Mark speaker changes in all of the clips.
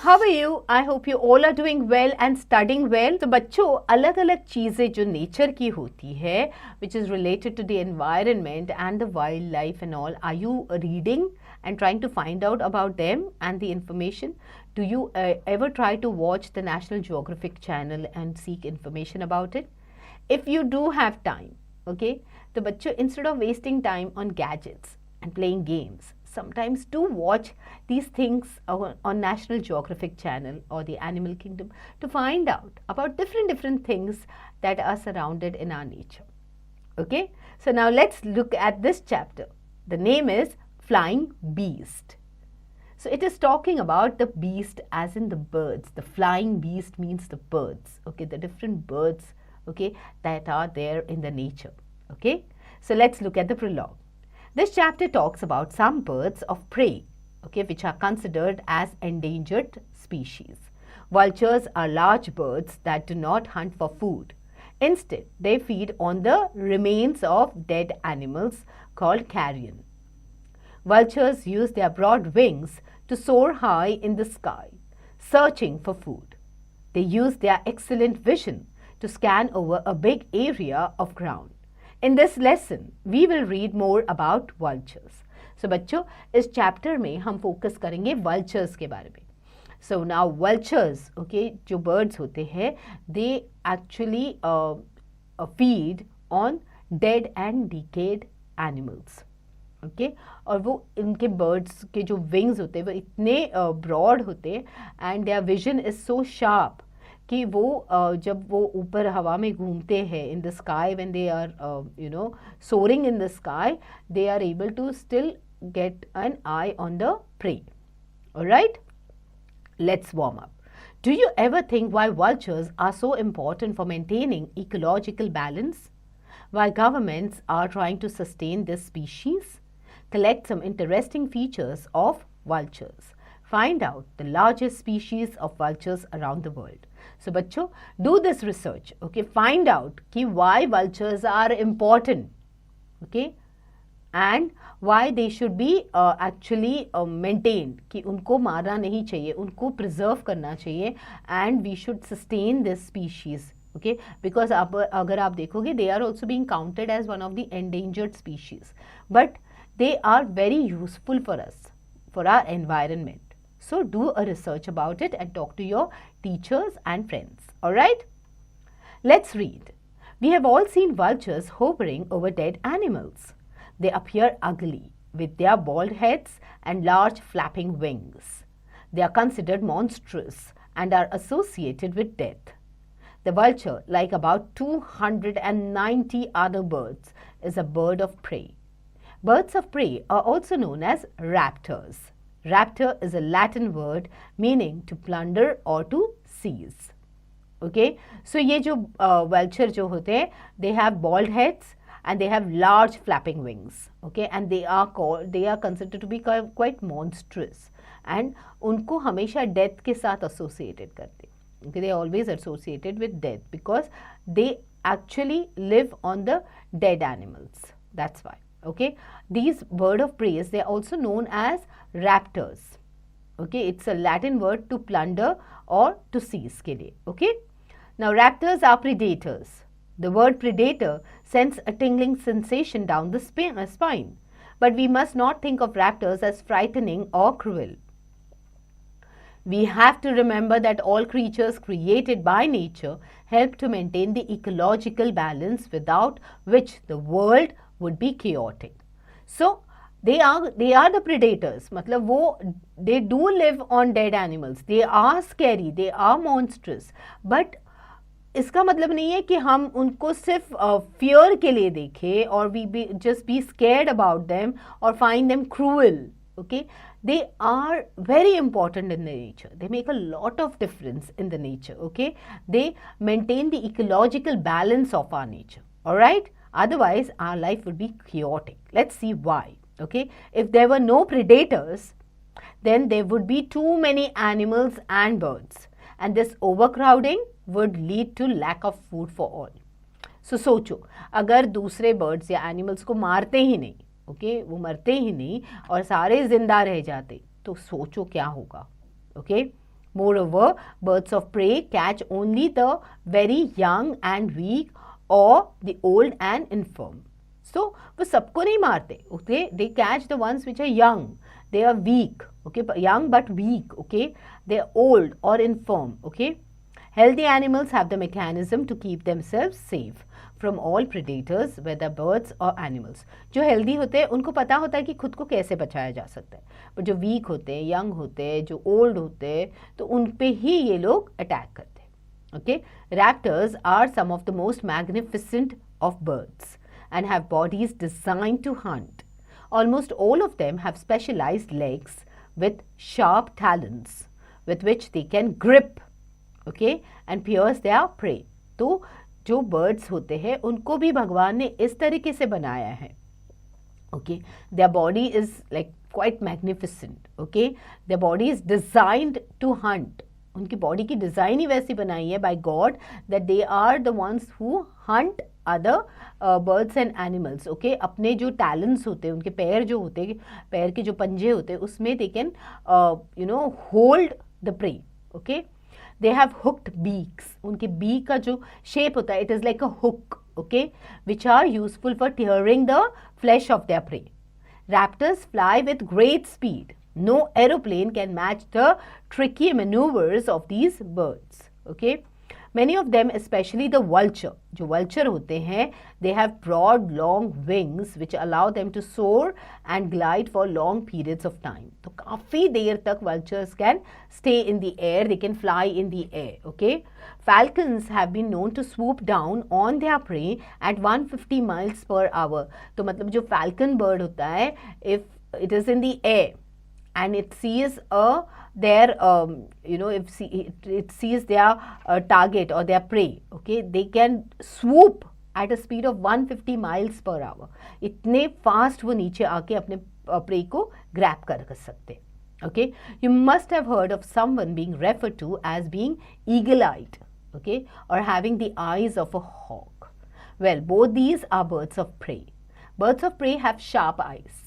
Speaker 1: How are you? I hope you all are doing well and studying well. तो बच्चों अलग अलग चीज़ें जो नेचर की होती है which is related to the environment and the wildlife and all, are you reading and trying to find out about them and the information? Do you ever try to watch the National Geographic channel and seek information about it? If you do have time, okay, तो बच्चों instead of wasting time on gadgets and playing games, sometimes do watch these things on National Geographic channel or the Animal Kingdom to find out about different things that are surrounded in our nature. Okay, so now let's look at this chapter. The name is Flying Beast. So it is talking about the beast as in the birds. The flying beast means the birds, okay, the different birds, okay, that are there in the nature. Okay, so let's look at the prologue. This chapter talks about some birds of prey, okay, which are considered as endangered species. Vultures are large birds that do not hunt for food. Instead, they feed on the remains of dead animals called carrion. Vultures use their broad wings to soar high in the sky, searching for food. They use their excellent vision to scan over a big area of ground. In this lesson, we will read more about vultures. So बच्चों इस chapter में हम focus करेंगे vultures के बारे में. So now vultures, okay, जो birds होते हैं, they actually feed on dead and decayed animals. Okay, और वो इनके birds के जो wings होते हैं वो इतने broad होते हैं and their vision is so sharp कि वो जब वो ऊपर हवा में घूमते हैं in the sky, when they are soaring in the sky, they are able to still get an eye on the prey. Alright, let's warm up. Do you ever think why vultures are so important for maintaining ecological balance? Why governments are trying to sustain this species? Collect some interesting features of vultures. Find out the largest species of vultures around the world. So बच्चों, do this research, okay, find out कि why vultures are important, okay, and why they should be actually maintained, कि उनको मारना नहीं चाहिए, उनको preserve करना चाहिए, and we should sustain this species, okay, because अगर आप देखोगे they are also being counted as one of the endangered species, but they are very useful for us, for our environment. So do a research about it and talk to your teachers and friends. Alright? Let's read. We have all seen vultures hovering over dead animals. They appear ugly with their bald heads and large flapping wings. They are considered monstrous and are associated with death. The vulture, like about 290 other birds, is a bird of prey. Birds of prey are also known as raptors. Raptor is a Latin word meaning to plunder or to seize. Okay, so ये जो vulture जो होते हैं, they have bald heads and they have large flapping wings. Okay, and they are considered to be quite monstrous, and उनको हमेशा death के साथ associated करते. Okay, they are always associated with death because they actually live on the dead animals. That's why. Okay, these bird of prey, they are also known as raptors. Okay, it's a Latin word to plunder or to seize के लिए. Okay, now raptors are predators. The word predator sends a tingling sensation down the spine, but we must not think of raptors as frightening or cruel. We have to remember that all creatures created by nature help to maintain the ecological balance without which the world would be chaotic. So they are the predators. मतलब वो they do live on dead animals. They are scary. They are monstrous. But इसका मतलब नहीं है कि हम उनको सिर्फ fear के लिए देखें और we just be scared about them or find them cruel. Okay, they are very important in the nature. They make a lot of difference in the nature. Okay, they maintain the ecological balance of our nature. All right. Otherwise, our life would be chaotic. Let's see why. Okay, if there were no predators, then there would be too many animals and birds, and this overcrowding would lead to lack of food for all. So सोचो, अगर दूसरे birds या animals को मारते ही नहीं, okay, वो मरते ही नहीं और सारे जिंदा रह जाते, तो सोचो क्या होगा. Okay, Moreover, birds of prey catch only the very young and weak or the old and infirm. So वो सबको नहीं मारते, okay? They catch the ones which are young, they are weak, okay? Young but weak, okay? They are old or infirm, okay? Healthy animals have the mechanism to keep themselves safe from all predators, whether birds or animals. जो healthy होते हैं उनको पता होता है कि खुद को कैसे बचाया जा सकता है, पर जो वीक होते हैं, यंग होते हैं, जो ओल्ड होते हैं, तो उन पे ही ये लोग अटैक करते हैं. Okay? Raptors are some of the most magnificent of birds and have bodies designed to hunt. Almost all of them have specialized legs with sharp talons with which they can grip, okay, and pierce their prey. तो जो birds होते हैं उनको भी भगवान ने इस तरीके से बनाया है. Okay, their body is like quite magnificent. Okay, their body is designed to hunt. उनकी बॉडी की डिज़ाइन ही वैसी बनाई है by God that they are the ones who hunt other birds and animals. Okay, अपने जो टैलेंट्स होते हैं, उनके पैर जो होते हैं, पैर के जो पंजे होते हैं, उसमें they can hold the prey. Okay, they have hooked beaks. उनके बीक का जो शेप होता है, it is like a hook, okay, which are useful for tearing the flesh of their prey. Raptors fly with great speed. No aeroplane can match the tricky maneuvers of these birds. Okay, many of them, especially the vulture, जो vulture होते हैं, they have broad, long wings which allow them to soar and glide for long periods of time. तो काफी देर तक vultures can stay in the air, they can fly in the air. Okay, falcons have been known to swoop down on their prey at 150 miles per hour. तो मतलब जो falcon bird होता है, if it is in the air and it sees their if it sees their target or their prey, okay, they can swoop at a speed of 150 miles per hour. इतने fast वो नीचे आके अपने prey को grab कर सकते. Okay, you must have heard of someone being referred to as being eagle-eyed, okay, or having the eyes of a hawk. Well, both these are birds of prey. Birds of prey have sharp eyes.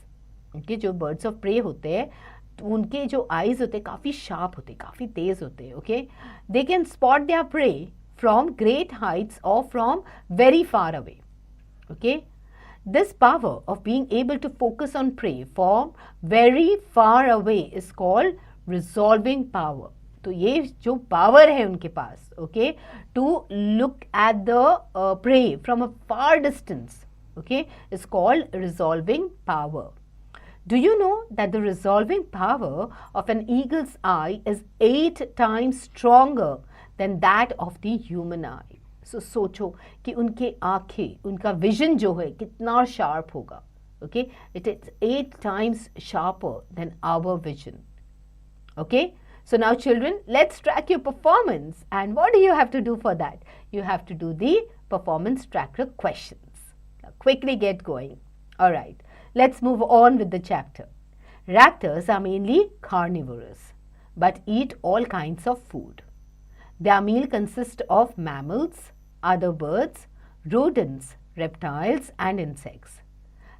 Speaker 1: Okay, जो birds of prey होते हैं, उनके जो eyes होते हैं काफ़ी sharp होते हैं, काफ़ी तेज़ होते हैं. Okay, they can spot their prey from great heights or from very far away. Okay, this power of being able to focus on prey from very far away is called resolving power. तो ये जो power है उनके पास, okay, to look at the prey from a far distance, okay, is called resolving power. Do you know that the resolving power of an eagle's eye is 8 times stronger than that of the human eye? So सोचो कि उनके आँखें, उनका vision जो है कितना sharp होगा. Okay, it is 8 times sharper than our vision. Okay, so now children, let's track your performance. And what do you have to do for that? You have to do the performance tracker questions. Now quickly get going. All right. Let's move on with the chapter. Raptors are mainly carnivorous but eat all kinds of food. Their meal consists of mammals, other birds, rodents, reptiles, and insects.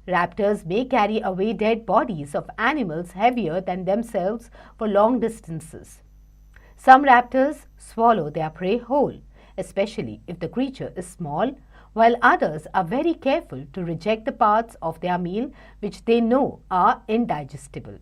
Speaker 1: Raptors may carry away dead bodies of animals heavier than themselves for long distances. Some raptors swallow their prey whole, especially if the creature is small, while others are very careful to reject the parts of their meal which they know are indigestible.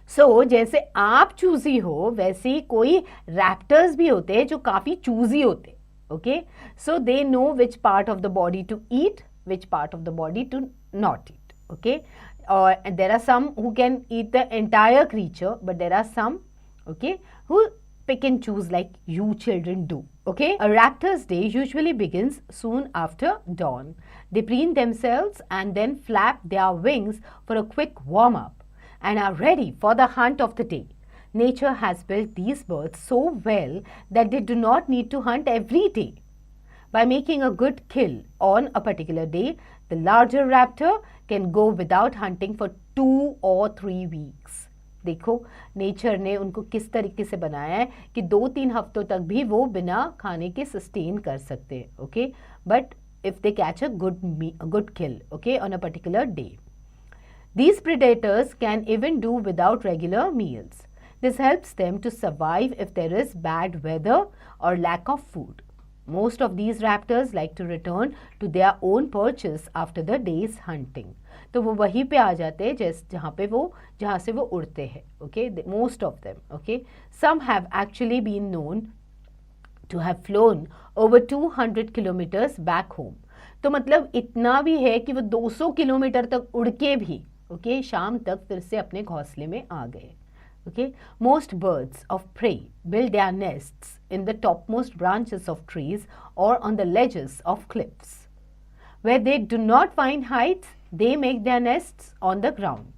Speaker 1: So, जैसे आप choosy हो, वैसे कोई raptors भी होते हैं जो काफ़ी चूजी होते हैं. Okay, so they know which part of the body to eat, which part of the body to not eat. Okay, and there are some who can eat the entire creature, but there are some, okay, who pick and choose like you children do. Okay, a raptor's day usually begins soon after dawn. They preen themselves and then flap their wings for a quick warm-up and are ready for the hunt of the day. Nature has built these birds so well that they do not need to hunt every day. By making a good kill on a particular day, the larger raptor can go without hunting for 2 or 3 weeks. देखो nature ने उनको किस तरीके से बनाया है कि 2-3 हफ्तों तक भी वो बिना खाने के सस्टेन कर सकते हैं. Okay, but if they catch a good kill, okay, on a particular day. These predators can even do without regular meals. This helps them to survive if there is bad weather or lack of food. Most of these raptors like to return to their own perches after the day's hunting. तो वो वहीं पे आ जाते हैं जहाँ से वो उड़ते हैं. Okay, most of them. Okay, some have actually been known to have flown over 200 kilometers back home. तो मतलब इतना भी है कि वो 200 किलोमीटर तक उड़ के भी शाम तक फिर से अपने घोंसले में आ गए. Most birds of prey build their nests in the topmost branches of trees or on the ledges of cliffs. Where they do not find heights, they make their nests on the ground.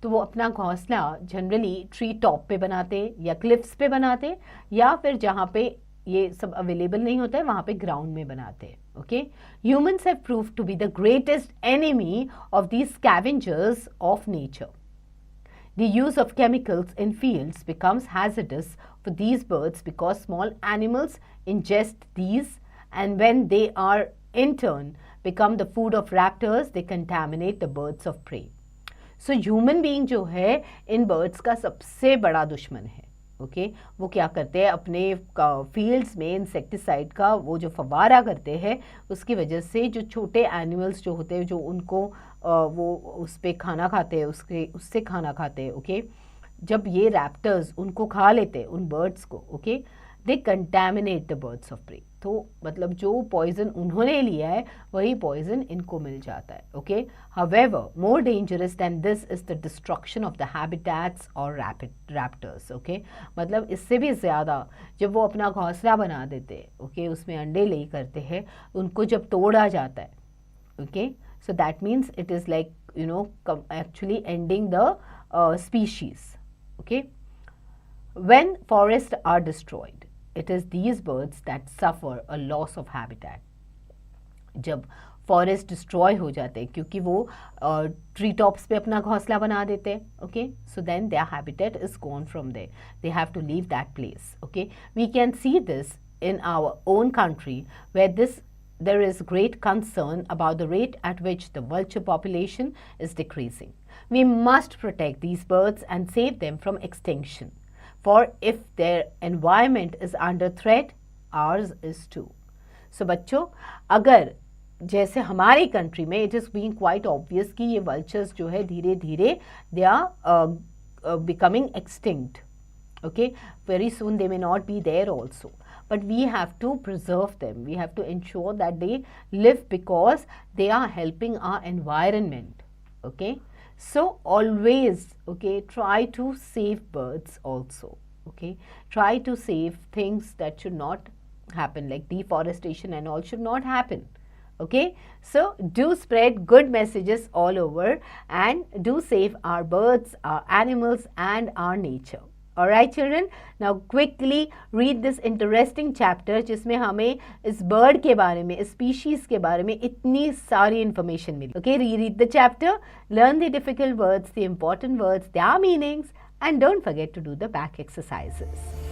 Speaker 1: तो वो अपना घोंसला generally tree top पे बनाते या cliffs पे बनाते या फिर जहाँ पे ये सब अवेलेबल नहीं होता है वहाँ पे ग्राउंड में बनाते हैं. Humans have proved to be the greatest enemy of these scavengers of nature. The use of chemicals in fields becomes hazardous for these birds because small animals ingest these, and when they are in turn become the food of raptors, they contaminate the birds of prey. So human being जो है इन birds का सबसे बड़ा दुश्मन है. वो क्या करते हैं अपने फील्ड्स में इंसेक्टिसाइड का वो जो फवारा करते हैं उसकी वजह से जो छोटे एनिमल्स जो होते हैं जो उनको वो उस पर खाना खाते हैं उससे खाना खाते हैं. जब ये रैप्टर्स उनको खा लेते हैं उन बर्ड्स को दे कंटैमिनेट द बर्ड्स ऑफ प्रे. तो मतलब जो पॉइजन उन्होंने लिया है वही पॉइजन इनको मिल जाता है. However, more dangerous than this is the destruction of the habitats or raptors. मतलब इससे भी ज़्यादा जब वो अपना घोंसला बना देते हैं उसमें अंडे ले करते हैं उनको जब तोड़ा जाता है. So that means it is like actually ending the species. When forests are destroyed, it is these birds that suffer a loss of habitat. जब फॉरेस्ट डिस्ट्रॉय हो जाते हैं क्योंकि वो ट्री टॉप्स पे अपना घोंसला बना देते हैं. So then their habitat is gone from there. They have to leave that place. We can see this in our own country where there is great concern about the rate at which the vulture population is decreasing. We must protect these birds and save them from extinction. For if their environment is under threat, ours is too. So बच्चों, अगर जैसे हमारी country में it is being quite obvious कि ये vultures जो है धीरे धीरे they are becoming extinct. Very soon they may not be there also. But we have to preserve them. We have to ensure that they live because they are helping our environment. So always try to save birds also. Try to save things that should not happen, like deforestation and all should not happen. So do spread good messages all over and do save our birds, our animals and our nature. Alright children, now quickly read this interesting chapter जिसमें हमें इस bird के बारे में, इस species के बारे में इतनी सारी information milli. Reread the chapter, learn the difficult words, the important words, their meanings and don't forget to do the back exercises.